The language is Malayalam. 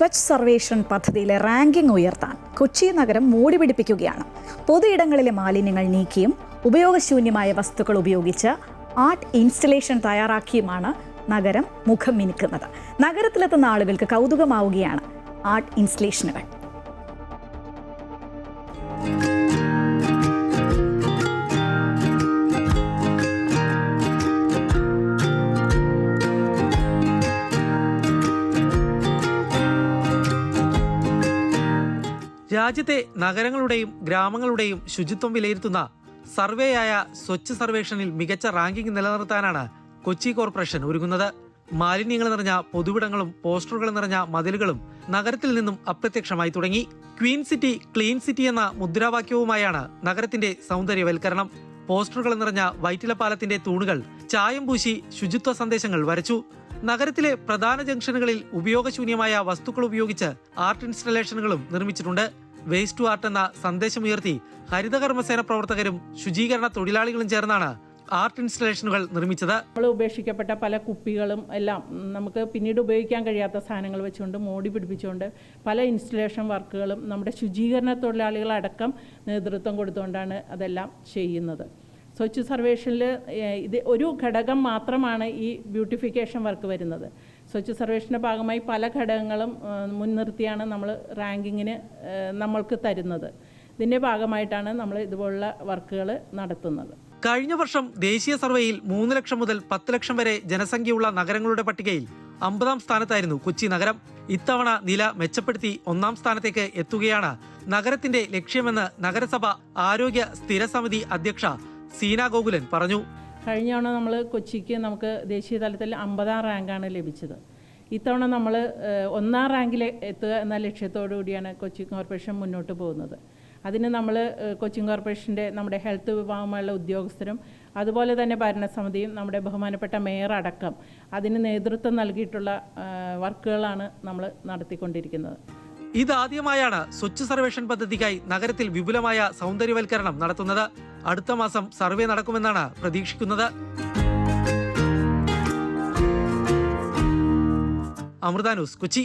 സ്വച്ഛ് സർവേഷൻ പദ്ധതിയിലെ റാങ്കിംഗ് ഉയർത്താൻ കൊച്ചി നഗരം മോടി പിടിപ്പിക്കുകയാണ്. പൊതുയിടങ്ങളിലെ മാലിന്യങ്ങൾ നീക്കിയും ഉപയോഗശൂന്യമായ വസ്തുക്കൾ ഉപയോഗിച്ച് ആർട്ട് ഇൻസ്റ്റലേഷൻ തയ്യാറാക്കിയുമാണ് നഗരം മുഖം മിനുക്കുന്നത്. നഗരത്തിലെത്തുന്ന ആളുകൾക്ക് കൗതുകമാവുകയാണ് ആർട്ട് ഇൻസ്റ്റലേഷനുകൾ. രാജ്യത്തെ നഗരങ്ങളുടെയും ഗ്രാമങ്ങളുടെയും ശുചിത്വം വിലയിരുത്തുന്ന സർവേയായ സ്വച്ഛ് സർവേഷനിൽ മികച്ച റാങ്കിംഗ് നിലനിർത്താനാണ് കൊച്ചി കോർപ്പറേഷൻ ഒരുങ്ങുന്നത്. മാലിന്യങ്ങൾ നിറഞ്ഞ പൊതുവിടങ്ങളും പോസ്റ്ററുകൾ നിറഞ്ഞ മതിലുകളും നഗരത്തിൽ നിന്നും അപ്രത്യക്ഷമായി തുടങ്ങി. ക്വീൻ സിറ്റി ക്ലീൻ സിറ്റി എന്ന മുദ്രാവാക്യവുമായാണ് നഗരത്തിന്റെ സൗന്ദര്യവൽക്കരണം. പോസ്റ്ററുകൾ നിറഞ്ഞ വൈറ്റില പാലത്തിന്റെ തൂണുകൾ ചായം പൂശി ശുചിത്വ സന്ദേശങ്ങൾ വരച്ചു. നഗരത്തിലെ പ്രധാന ജംഗ്ഷനുകളിൽ ഉപയോഗശൂന്യമായ വസ്തുക്കൾ ഉപയോഗിച്ച് ആർട്ട് ഇൻസ്റ്റലേഷനുകളും നിർമ്മിച്ചിട്ടുണ്ട്. വേസ്റ്റ് ടു ആർട്ട് എന്ന സന്ദേശമുയർത്തി ഹരിതകർമ്മസേന പ്രവർത്തകരും ശുചീകരണ തൊഴിലാളികളും ചേർന്നാണ് ആർട്ട് ഇൻസ്റ്റലേഷനുകൾ നിർമ്മിച്ചത്. നമ്മൾ ഉപേക്ഷിക്കപ്പെട്ട പല കുപ്പികളും എല്ലാം നമുക്ക് പിന്നീട് ഉപയോഗിക്കാൻ കഴിയാത്ത സാധനങ്ങൾ വെച്ചുകൊണ്ട് മോടി പിടിപ്പിച്ചുകൊണ്ട് പല ഇൻസ്റ്റലേഷൻ വർക്കുകളും നമ്മുടെ ശുചീകരണ തൊഴിലാളികളടക്കം നേതൃത്വം കൊടുത്തുകൊണ്ടാണ് അതെല്ലാം ചെയ്യുന്നത്. സ്വച്ഛ് സർവേഷനിൽ ഇത് ഒരു ഘടകം മാത്രമാണ് ഈ ബ്യൂട്ടിഫിക്കേഷൻ വർക്ക് വരുന്നത്. സ്വച്ഛ് സർവേഷൻ്റെ ഭാഗമായി പല ഘടകങ്ങളും മുൻനിർത്തിയാണ് നമ്മൾ റാങ്കിങ്ങിന് നമ്മൾക്ക് തരുന്നത്. ഇതിൻ്റെ ഭാഗമായിട്ടാണ് നമ്മൾ ഇതുപോലുള്ള വർക്കുകൾ നടത്തുന്നത്. കഴിഞ്ഞ വർഷം ദേശീയ സർവേയിൽ 3 ലക്ഷം മുതൽ 10 ലക്ഷം വരെ ജനസംഖ്യയുള്ള നഗരങ്ങളുടെ പട്ടികയിൽ 50-ാം സ്ഥാനത്തായിരുന്നു കൊച്ചി നഗരം. ഇത്തവണ നില മെച്ചപ്പെടുത്തി 1-ാം സ്ഥാനത്തേക്ക് എത്തുകയാണ് നഗരത്തിന്റെ ലക്ഷ്യമെന്ന് നഗരസഭ ആരോഗ്യ സ്ഥിരസമിതി അധ്യക്ഷ സീന ഗോകുലൻ പറഞ്ഞു. കഴിഞ്ഞ തവണ നമ്മൾ കൊച്ചിക്ക് നമുക്ക് ദേശീയ തലത്തിൽ 50-ാം റാങ്കാണ് ലഭിച്ചത്. ഇത്തവണ നമ്മൾ 1-ാം റാങ്കിൽ എത്തുക എന്ന ലക്ഷ്യത്തോടു കൂടിയാണ് കൊച്ചി കോർപ്പറേഷൻ മുന്നോട്ട് പോകുന്നത്. അതിന് നമ്മൾ കൊച്ചി കോർപ്പറേഷൻ്റെ നമ്മുടെ ഹെൽത്ത് വിഭാഗമായുള്ള ഉദ്യോഗസ്ഥരും അതുപോലെ തന്നെ ഭരണസമിതിയും നമ്മുടെ ബഹുമാനപ്പെട്ട മേയർ അടക്കം അതിന് നേതൃത്വം നൽകിയിട്ടുള്ള വർക്കുകളാണ് നമ്മൾ നടത്തിക്കൊണ്ടിരിക്കുന്നത്. ഇതാദ്യമായാണ് സ്വച്ഛ് സർവേഷൻ പദ്ധതിക്കായി നഗരത്തിൽ വിപുലമായ സൗന്ദര്യവൽക്കരണം നടത്തുന്നത്. അടുത്ത മാസം സർവേ നടക്കുമെന്നാണ് പ്രതീക്ഷിക്കുന്നത്. അമൃത ന്യൂസ്, കൊച്ചി.